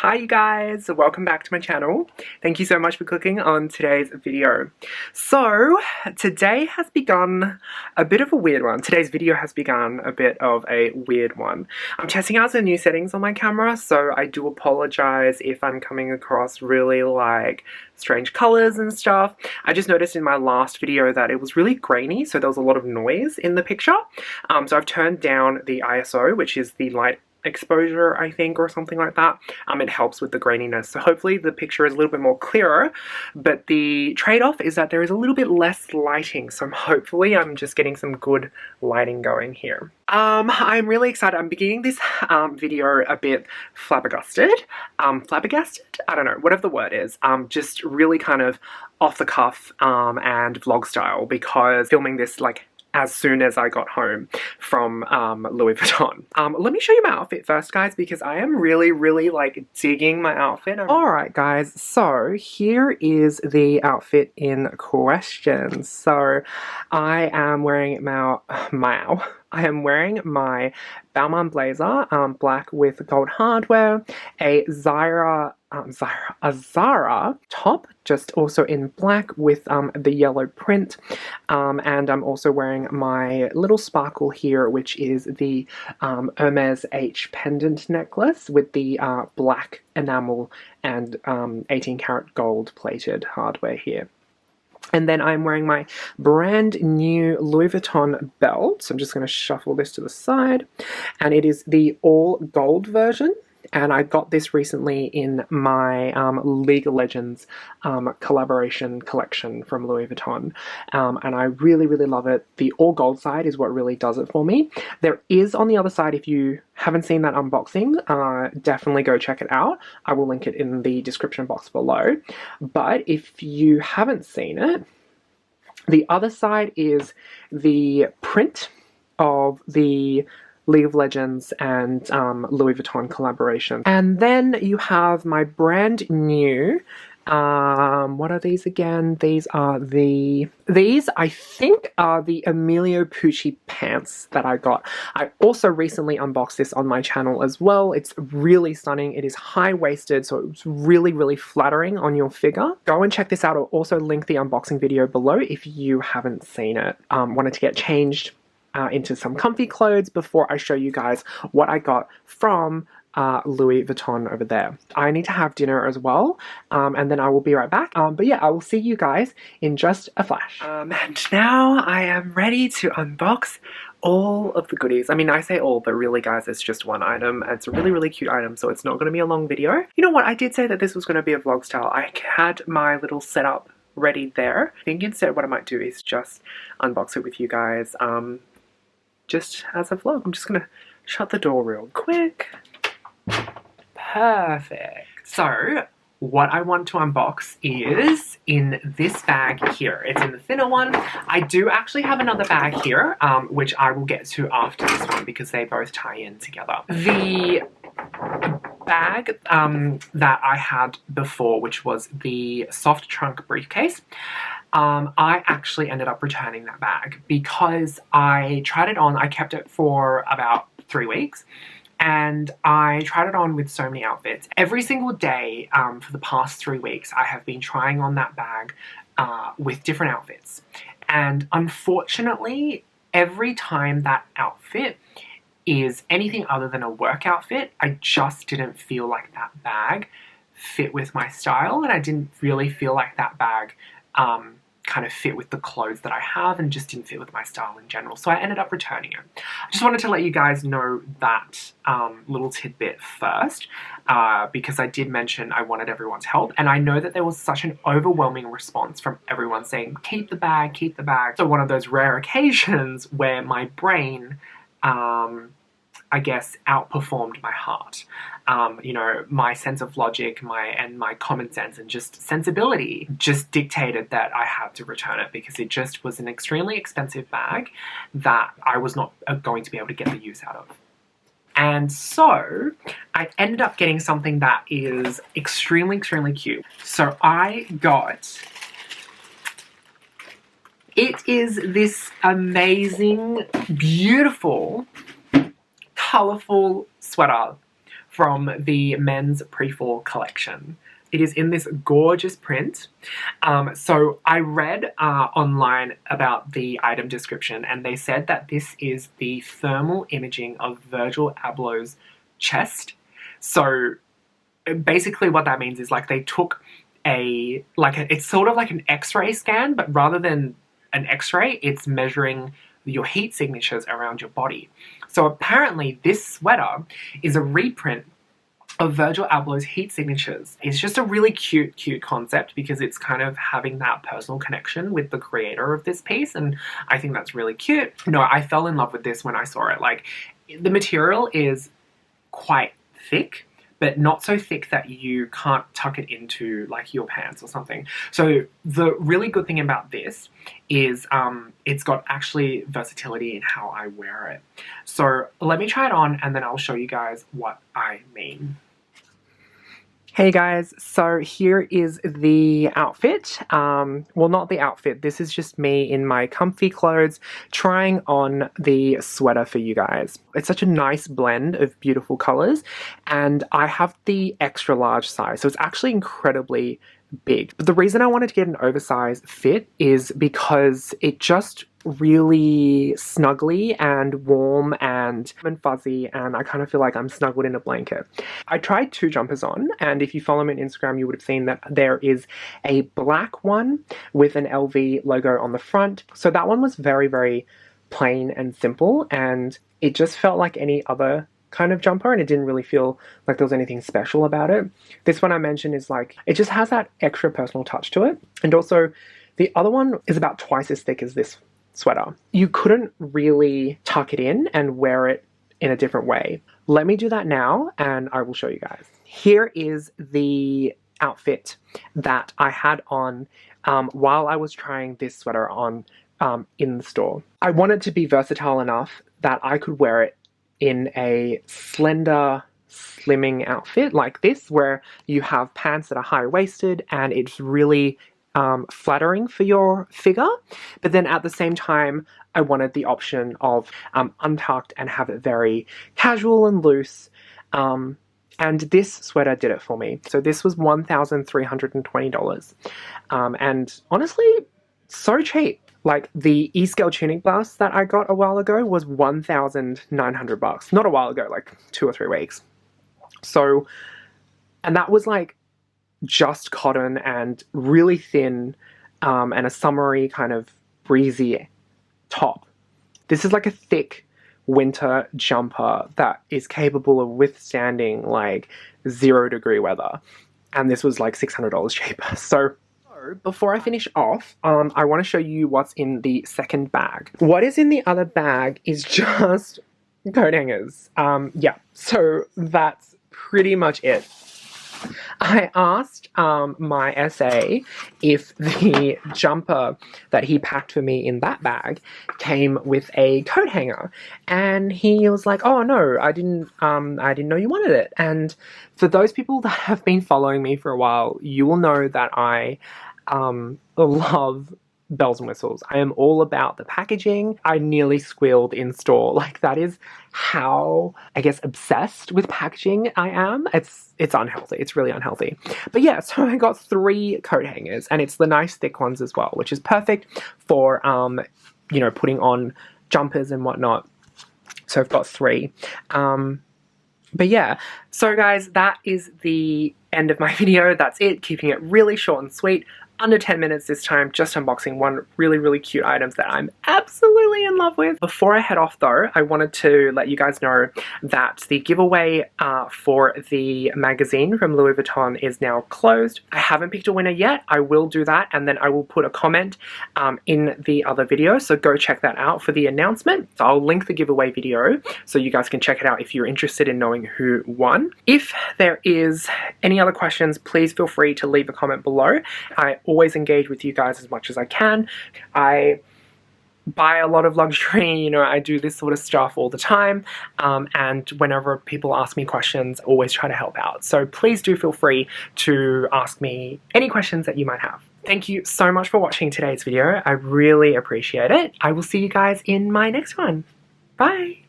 Hi you guys, welcome back to my channel. Thank you so much for clicking on today's video. So, today has begun a bit of a weird one. Today's video has begun a bit of a weird one. I'm testing out some new settings on my camera, so I do apologize if I'm coming across really like strange colors and stuff. I just noticed in my last video that it was really grainy, so there was a lot of noise in the picture. So I've turned down the ISO, which is the light exposure, I think, or something like that. It helps with the graininess, so hopefully the picture is a little bit more clearer, but the trade-off is that there is a little bit less lighting, so hopefully I'm just getting some good lighting going here. I'm really excited. I'm beginning this video a bit flabbergasted. Flabbergasted? I don't know, whatever the word is. Just really kind of off the cuff and vlog style, because filming this like as soon as I got home from Louis Vuitton. Let me show you my outfit first, guys, because I am really like digging my outfit. Alright guys, so here is the outfit in question. So I am wearing I am wearing my Balmain blazer, black with gold hardware, a Zara top, just also in black with the yellow print, and I'm also wearing my little sparkle here, which is the Hermes H pendant necklace with the black enamel and 18 karat gold plated hardware here. And then I'm wearing my brand new Louis Vuitton belt. So I'm just going to shuffle this to the side. And it is the all gold version. And I got this recently in my League of Legends collaboration collection from Louis Vuitton. And I really love it. The all gold side is what really does it for me. There is on the other side, if you haven't seen that unboxing, definitely go check it out. I will link it in the description box below. But if you haven't seen it, the other side is the print of the League of Legends and Louis Vuitton collaboration. And then you have my brand new, what are these again? These I think are the Emilio Pucci pants that I got. I also recently unboxed this on my channel as well. It's really stunning. It is high-waisted, so it's really flattering on your figure. Go and check this out. I'll also link the unboxing video below if you haven't seen it. Wanted to get changed into some comfy clothes before I show you guys what I got from Louis Vuitton over there. I need to have dinner as well, and then I will be right back. But yeah, I will see you guys in just a flash. And now I am ready to unbox all of the goodies. I mean, I say all, but really guys, it's just one item. It's a really cute item, so it's not going to be a long video. You know what, I did say that this was going to be a vlog style. I had my little setup ready there. I think instead what I might do is just unbox it with you guys just as a vlog. I'm just gonna shut the door real quick. Perfect. So, what I want to unbox is in this bag here. It's in the thinner one. I do actually have another bag here, which I will get to after this one because they both tie in together. The bag that I had before, which was the soft trunk briefcase, I actually ended up returning that bag because I tried it on. I kept it for about 3 weeks, and I tried it on with so many outfits. Every single day for the past 3 weeks, I have been trying on that bag with different outfits. And unfortunately, every time that outfit is anything other than a work outfit, I just didn't feel like that bag fit with my style, and I didn't really feel like that bag kind of fit with the clothes that I have, and just didn't fit with my style in general. So I ended up returning it. I just wanted to let you guys know that little tidbit first, because I did mention I wanted everyone's help, and I know that there was such an overwhelming response from everyone saying, keep the bag, keep the bag. So one of those rare occasions where my brain, I guess, outperformed my heart. You know, my sense of logic, my common sense and just sensibility just dictated that I had to return it because it just was an extremely expensive bag that I was not going to be able to get the use out of. And so I ended up getting something that is extremely cute. So I got, it is this amazing, beautiful, colorful sweater from the men's Pre-Fall collection. It is in this gorgeous print. So I read online about the item description, and they said that this is the thermal imaging of Virgil Abloh's chest. So basically what that means is like they took it's sort of like an X-ray scan, but rather than an X-ray, it's measuring your heat signatures around your body. So apparently this sweater is a reprint of Virgil Abloh's heat signatures. It's just a really cute concept because it's kind of having that personal connection with the creator of this piece, and I think that's really cute. No, I fell in love with this when I saw it. Like, the material is quite thick, but not so thick that you can't tuck it into like your pants or something. So the really good thing about this is it's got actually versatility in how I wear it. So let me try it on and then I'll show you guys what I mean. Hey guys, so here is the outfit. Well, not the outfit, this is just me in my comfy clothes trying on the sweater for you guys. It's such a nice blend of beautiful colors, and I have the extra large size, so it's actually incredibly big. But the reason I wanted to get an oversized fit is because it just really snuggly and warm and fuzzy, and I kind of feel like I'm snuggled in a blanket. I tried two jumpers on, and if you follow me on Instagram you would have seen that there is a black one with an LV logo on the front. So that one was very plain and simple, and it just felt like any other kind of jumper, and it didn't really feel like there was anything special about it. This one I mentioned is like, it just has that extra personal touch to it. And also the other one is about twice as thick as this sweater. You couldn't really tuck it in and wear it in a different way. Let me do that now and I will show you guys. Here is the outfit that I had on while I was trying this sweater on in the store. I wanted to be versatile enough that I could wear it in a slender, slimming outfit like this, where you have pants that are high-waisted and it's really flattering for your figure, but then at the same time I wanted the option of untucked and have it very casual and loose, and this sweater did it for me. So this was $1,320, and honestly, so cheap. Like, the E-scale tunic blouse that I got a while ago was $1,900. Not a while ago, like 2 or 3 weeks. So, and that was like just cotton and really thin, and a summery kind of breezy top. This is like a thick winter jumper that is capable of withstanding like 0-degree weather. And this was like $600 cheaper. So before I finish off, I want to show you what's in the second bag. What is in the other bag is just coat hangers. Yeah, so that's pretty much it. I asked my SA if the jumper that he packed for me in that bag came with a coat hanger, and he was like, "Oh no, I didn't know you wanted it." And for those people that have been following me for a while, you will know that I love bells and whistles. I am all about the packaging. I nearly squealed in store. Like, that is how, I guess, obsessed with packaging I am. It's unhealthy. It's really unhealthy. But yeah, so I got 3 coat hangers, and it's the nice thick ones as well, which is perfect for, you know, putting on jumpers and whatnot. So I've got 3. But yeah, so guys, that is the end of my video. That's it, keeping it really short and sweet. Under 10 minutes this time, just unboxing one really cute items that I'm absolutely in love with. Before I head off though, I wanted to let you guys know that the giveaway for the magazine from Louis Vuitton is now closed. I haven't picked a winner yet. I will do that, and then I will put a comment in the other video, so go check that out for the announcement. So I'll link the giveaway video so you guys can check it out if you're interested in knowing who won. If there is any other questions, please feel free to leave a comment below. I always engage with you guys as much as I can. I buy a lot of luxury, you know, I do this sort of stuff all the time, and whenever people ask me questions, I always try to help out. So please do feel free to ask me any questions that you might have. Thank you so much for watching today's video. I really appreciate it. I will see you guys in my next one. Bye!